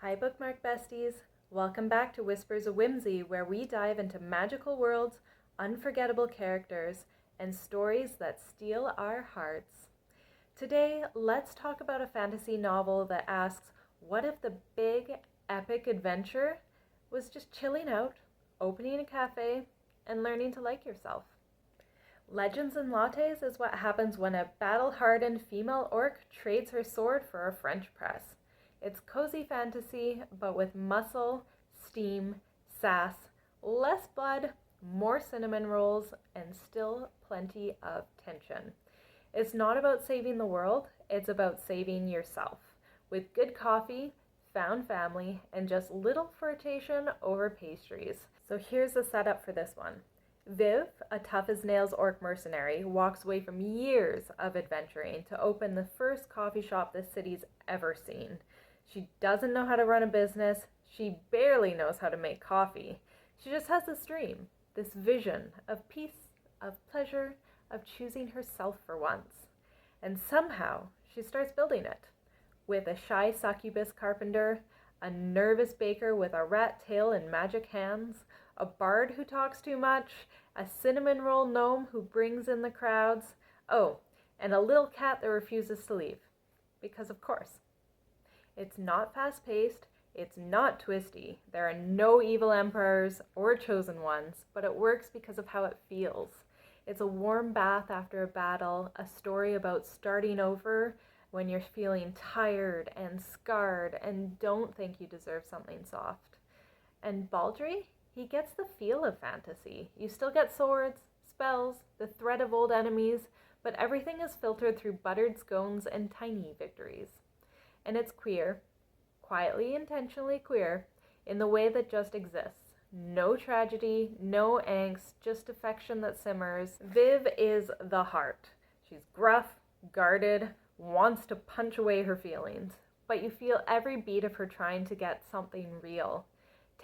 Hi bookmark besties, welcome back to Whispers of Whimsy, where we dive into magical worlds, unforgettable characters, and stories that steal our hearts. Today, let's talk about a fantasy novel that asks, what if the big, epic adventure was just chilling out, opening a cafe, and learning to like yourself? Legends Lattes is what happens when a battle-hardened female orc trades her sword for a French press. It's cozy fantasy, but with muscle, steam, sass, less blood, more cinnamon rolls, and still plenty of tension. It's not about saving the world, it's about saving yourself. With good coffee, found family, and just little flirtation over pastries. So here's the setup for this one. Viv, a tough-as-nails orc mercenary, walks away from years of adventuring to open the first coffee shop the city's ever seen. She doesn't know how to run a business. She barely knows how to make coffee. She just has this dream, this vision of peace, of pleasure, of choosing herself for once. And somehow, she starts building it. With a shy succubus carpenter, a nervous baker with a rat tail and magic hands, a bard who talks too much, a cinnamon roll gnome who brings in the crowds, oh, and a little cat that refuses to leave. Because of course. It's not fast-paced, it's not twisty, there are no evil emperors or chosen ones, but it works because of how it feels. It's a warm bath after a battle, a story about starting over when you're feeling tired and scarred and don't think you deserve something soft. And Baldree, he gets the feel of fantasy. You still get swords, spells, the threat of old enemies, but everything is filtered through buttered scones and tiny victories. And it's queer, quietly, intentionally queer, in the way that just exists. No tragedy, no angst, just affection that simmers. Viv is the heart. She's gruff, guarded, wants to punch away her feelings, but you feel every beat of her trying to get something real.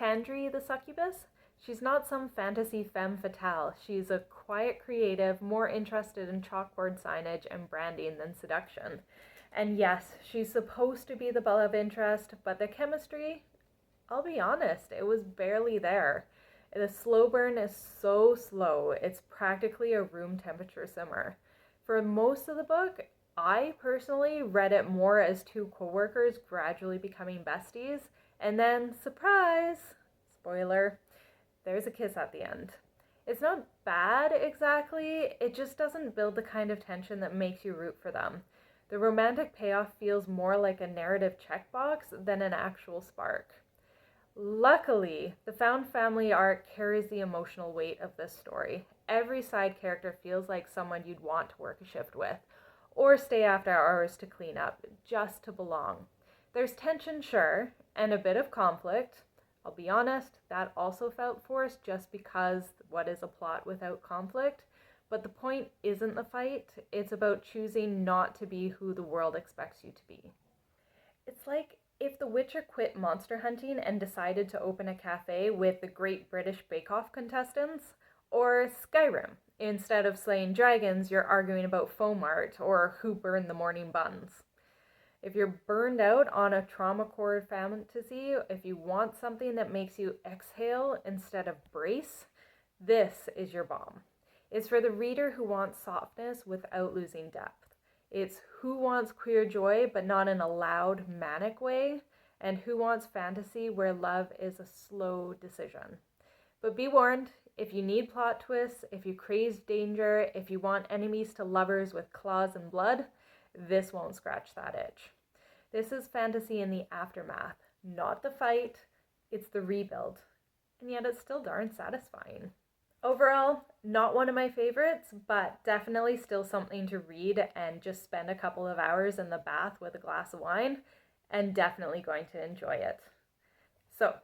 Tandri, the succubus, she's not some fantasy femme fatale. She's a quiet creative, more interested in chalkboard signage and branding than seduction. And yes, she's supposed to be the love interest, but the chemistry, I'll be honest, it was barely there. The slow burn is so slow, it's practically a room temperature simmer. For most of the book, I personally read it more as two coworkers gradually becoming besties, and then, surprise, spoiler, there's a kiss at the end. It's not bad exactly, it just doesn't build the kind of tension that makes you root for them. The romantic payoff feels more like a narrative checkbox than an actual spark. Luckily, the found family arc carries the emotional weight of this story. Every side character feels like someone you'd want to work a shift with, or stay after hours to clean up, just to belong. There's tension, sure, and a bit of conflict. I'll be honest, that also felt forced just because what is a plot without conflict? But the point isn't the fight, it's about choosing not to be who the world expects you to be. It's like if The Witcher quit monster hunting and decided to open a cafe with the Great British Bake Off contestants, or Skyrim. Instead of slaying dragons, you're arguing about foam art or who burned the morning buns. If you're burned out on a trauma-core fantasy, if you want something that makes you exhale instead of brace, this is your bomb. It's for the reader who wants softness without losing depth. It's who wants queer joy but not in a loud, manic way, and who wants fantasy where love is a slow decision. But be warned, if you need plot twists, if you crave danger, if you want enemies to lovers with claws and blood, this won't scratch that itch. This is fantasy in the aftermath, not the fight, it's the rebuild. And yet it's still darn satisfying. Overall, not one of my favorites, but definitely still something to read and just spend a couple of hours in the bath with a glass of wine, and definitely going to enjoy it. So,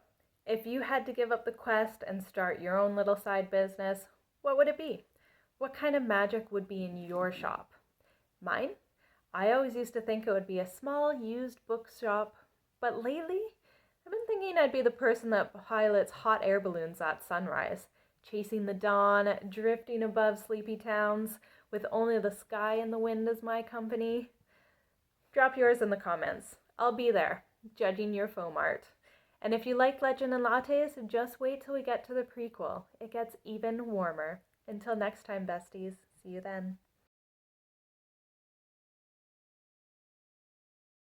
if you had to give up the quest and start your own little side business, what would it be? What kind of magic would be in your shop? Mine? I always used to think it would be a small used bookshop, but lately, I've been thinking I'd be the person that pilots hot air balloons at sunrise, chasing the dawn, drifting above sleepy towns, with only the sky and the wind as my company. Drop yours in the comments. I'll be there. judging your foam art. And if you like Legend and Lattes, just wait till we get to the prequel. It gets even warmer. Until next time, besties. See you then.